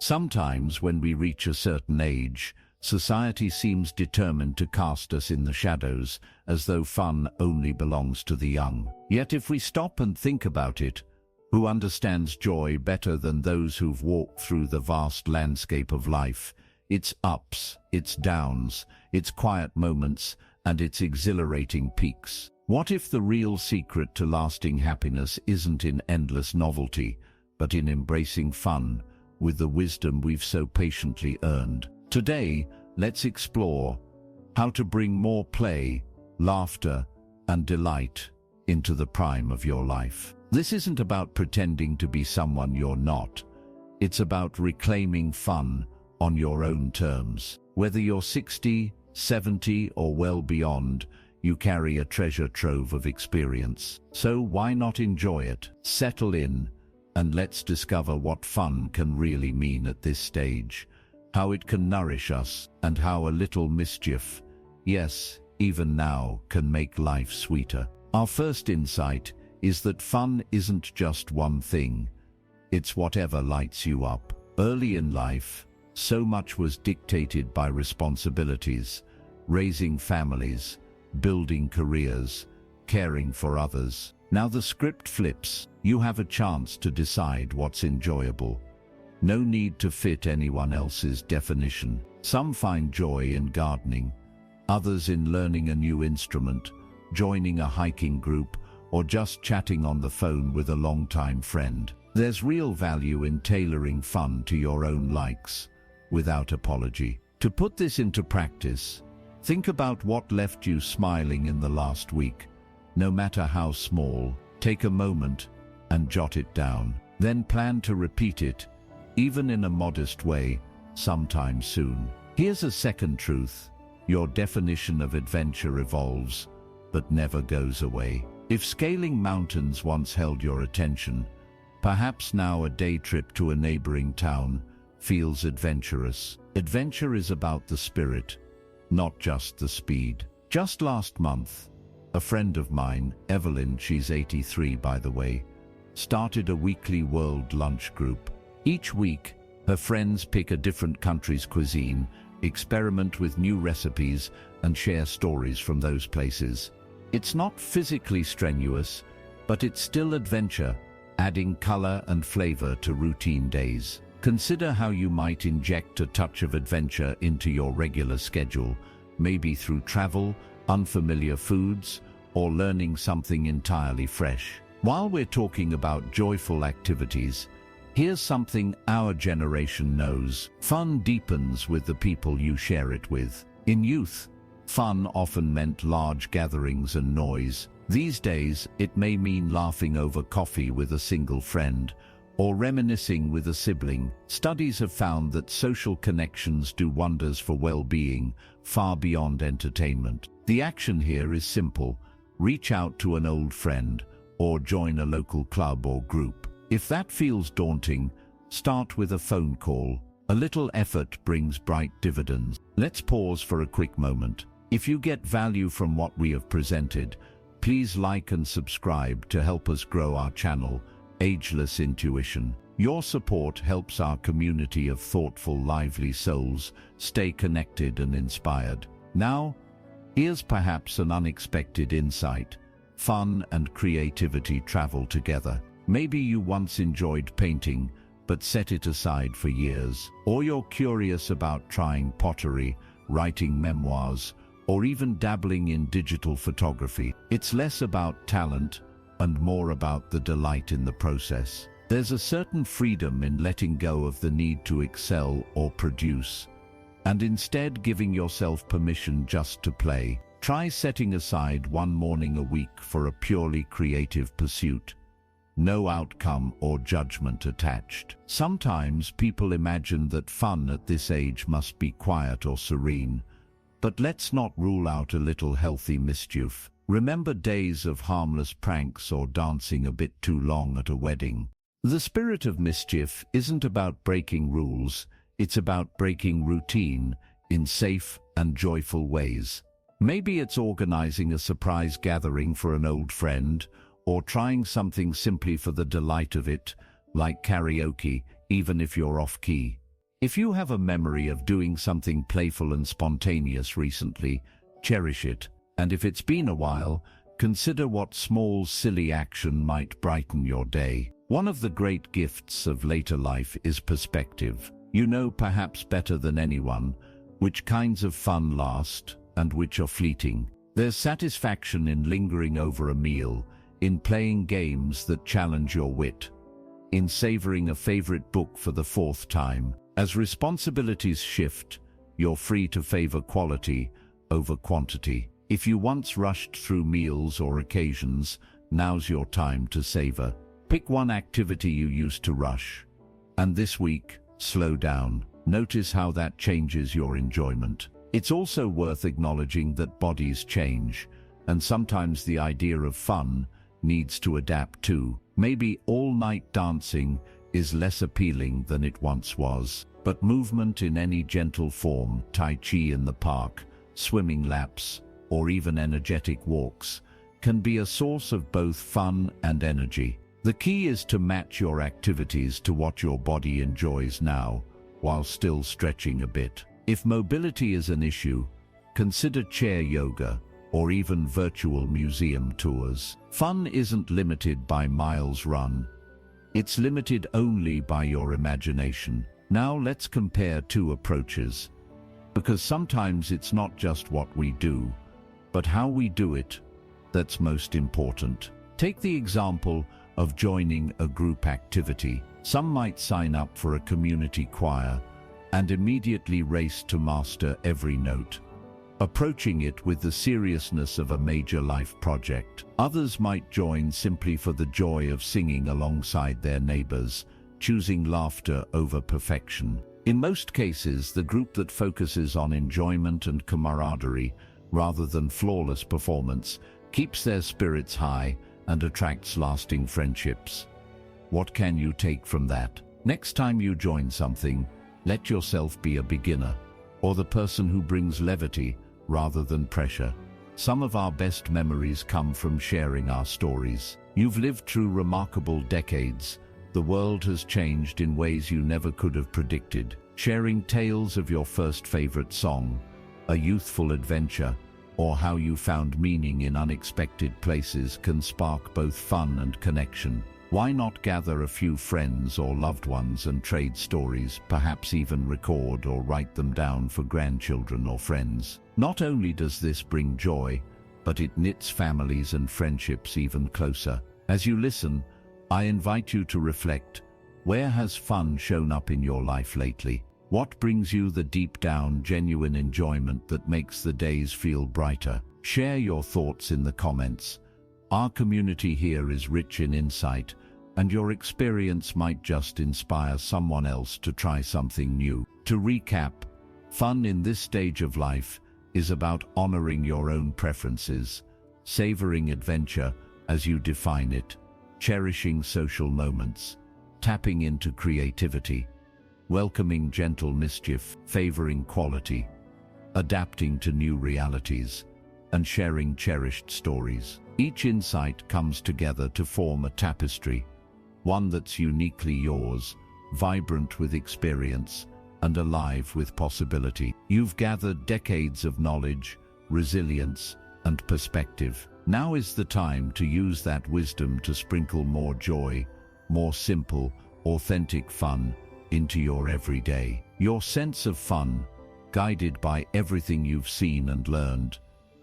Sometimes when we reach a certain age, society seems determined to cast us in the shadows, as though fun only belongs to the young. Yet if we stop and think about it, who understands joy better than those who've walked through the vast landscape of life, its ups, its downs, its quiet moments, and its exhilarating peaks? What if the real secret to lasting happiness isn't in endless novelty, but in embracing fun with the wisdom we've so patiently earned? Today, let's explore how to bring more play, laughter, and delight into the prime of your life. This isn't about pretending to be someone you're not. It's about reclaiming fun on your own terms. Whether you're 60, 70, or well beyond, you carry a treasure trove of experience. So why not enjoy it? Settle in, and let's discover what fun can really mean at this stage, how it can nourish us, and how a little mischief, yes, even now, can make life sweeter. Our first insight is that fun isn't just one thing. It's whatever lights you up. Early in life, so much was dictated by responsibilities, raising families, building careers, caring for others. Now the script flips. You have a chance to decide what's enjoyable. No need to fit anyone else's definition. Some find joy in gardening, others in learning a new instrument, joining a hiking group, or just chatting on the phone with a longtime friend. There's real value in tailoring fun to your own likes, without apology. To put this into practice, think about what left you smiling in the last week. No matter how small, take a moment and jot it down. Then plan to repeat it, even in a modest way, sometime soon. Here's a second truth. Your definition of adventure evolves, but never goes away. If scaling mountains once held your attention, perhaps now a day trip to a neighboring town feels adventurous. Adventure is about the spirit, not just the speed. Just last month, a friend of mine, Evelyn, she's 83 by the way, started a weekly world lunch group. Each week, her friends pick a different country's cuisine, experiment with new recipes, and share stories from those places. It's not physically strenuous, but it's still adventure, adding color and flavor to routine days. Consider how you might inject a touch of adventure into your regular schedule, maybe through travel, unfamiliar foods, or learning something entirely fresh. While we're talking about joyful activities, here's something our generation knows. Fun deepens with the people you share it with. In youth, fun often meant large gatherings and noise. These days, it may mean laughing over coffee with a single friend, or reminiscing with a sibling. Studies have found that social connections do wonders for well-being, far beyond entertainment. The action here is simple. Reach out to an old friend, or join a local club or group. If that feels daunting, start with a phone call. A little effort brings bright dividends. Let's pause for a quick moment. If you get value from what we have presented, please like and subscribe to help us grow our channel, Ageless Intuition. Your support helps our community of thoughtful, lively souls stay connected and inspired. Now, here's perhaps an unexpected insight. Fun and creativity travel together. Maybe you once enjoyed painting, but set it aside for years. Or you're curious about trying pottery, writing memoirs, or even dabbling in digital photography. It's less about talent and more about the delight in the process. There's a certain freedom in letting go of the need to excel or produce, and instead giving yourself permission just to play. Try setting aside one morning a week for a purely creative pursuit. No outcome or judgment attached. Sometimes people imagine that fun at this age must be quiet or serene, but let's not rule out a little healthy mischief. Remember days of harmless pranks or dancing a bit too long at a wedding. The spirit of mischief isn't about breaking rules, it's about breaking routine in safe and joyful ways. Maybe it's organizing a surprise gathering for an old friend, or trying something simply for the delight of it, like karaoke, even if you're off-key. If you have a memory of doing something playful and spontaneous recently, cherish it. And if it's been a while, consider what small, silly action might brighten your day. One of the great gifts of later life is perspective. You know perhaps better than anyone which kinds of fun last and which are fleeting. There's satisfaction in lingering over a meal, in playing games that challenge your wit, in savoring a favorite book for the fourth time. As responsibilities shift, you're free to favor quality over quantity. If you once rushed through meals or occasions, now's your time to savor. Pick one activity you used to rush, and this week, slow down. Notice how that changes your enjoyment. It's also worth acknowledging that bodies change, and sometimes the idea of fun needs to adapt too. Maybe all-night dancing is less appealing than it once was, but movement in any gentle form, Tai Chi in the park, swimming laps, or even energetic walks, can be a source of both fun and energy. The key is to match your activities to what your body enjoys now, while still stretching a bit. If mobility is an issue, consider chair yoga or even virtual museum tours. Fun isn't limited by miles run. It's limited only by your imagination. Now let's compare two approaches, because sometimes it's not just what we do, but how we do it that's most important. Take the example of joining a group activity. Some might sign up for a community choir and immediately race to master every note, approaching it with the seriousness of a major life project. Others might join simply for the joy of singing alongside their neighbors, choosing laughter over perfection. In most cases, the group that focuses on enjoyment and camaraderie rather than flawless performance keeps their spirits high and attracts lasting friendships. What can you take from that? Next time you join something, let yourself be a beginner, or the person who brings levity rather than pressure. Some of our best memories come from sharing our stories. You've lived through remarkable decades. The world has changed in ways you never could have predicted. Sharing tales of your first favorite song, a youthful adventure, or how you found meaning in unexpected places can spark both fun and connection. Why not gather a few friends or loved ones and trade stories, perhaps even record or write them down for grandchildren or friends? Not only does this bring joy, but it knits families and friendships even closer. As you listen, I invite you to reflect. Where has fun shown up in your life lately? What brings you the deep-down, genuine enjoyment that makes the days feel brighter? Share your thoughts in the comments. Our community here is rich in insight, and your experience might just inspire someone else to try something new. To recap, fun in this stage of life is about honoring your own preferences, savoring adventure as you define it, cherishing social moments, tapping into creativity, welcoming gentle mischief, favoring quality, adapting to new realities, and sharing cherished stories. Each insight comes together to form a tapestry, one that's uniquely yours, vibrant with experience, and alive with possibility. You've gathered decades of knowledge, resilience, and perspective. Now is the time to use that wisdom to sprinkle more joy, more simple, authentic fun into your everyday. Your sense of fun, guided by everything you've seen and learned,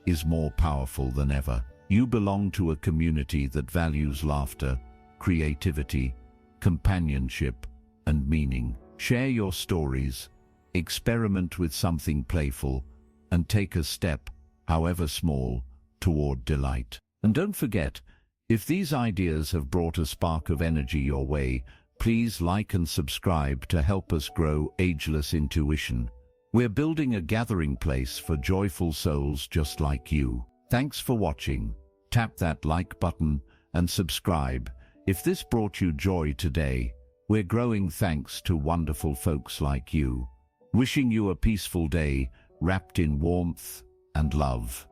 is more powerful than ever. You belong to a community that values laughter, creativity, companionship, and meaning. Share your stories, experiment with something playful, and take a step, however small, toward delight. And don't forget, if these ideas have brought a spark of energy your way, please like and subscribe to help us grow Ageless Intuition. We're building a gathering place for joyful souls just like you. Thanks for watching. Tap that like button and subscribe. If this brought you joy today, we're growing thanks to wonderful folks like you. Wishing you a peaceful day wrapped in warmth and love.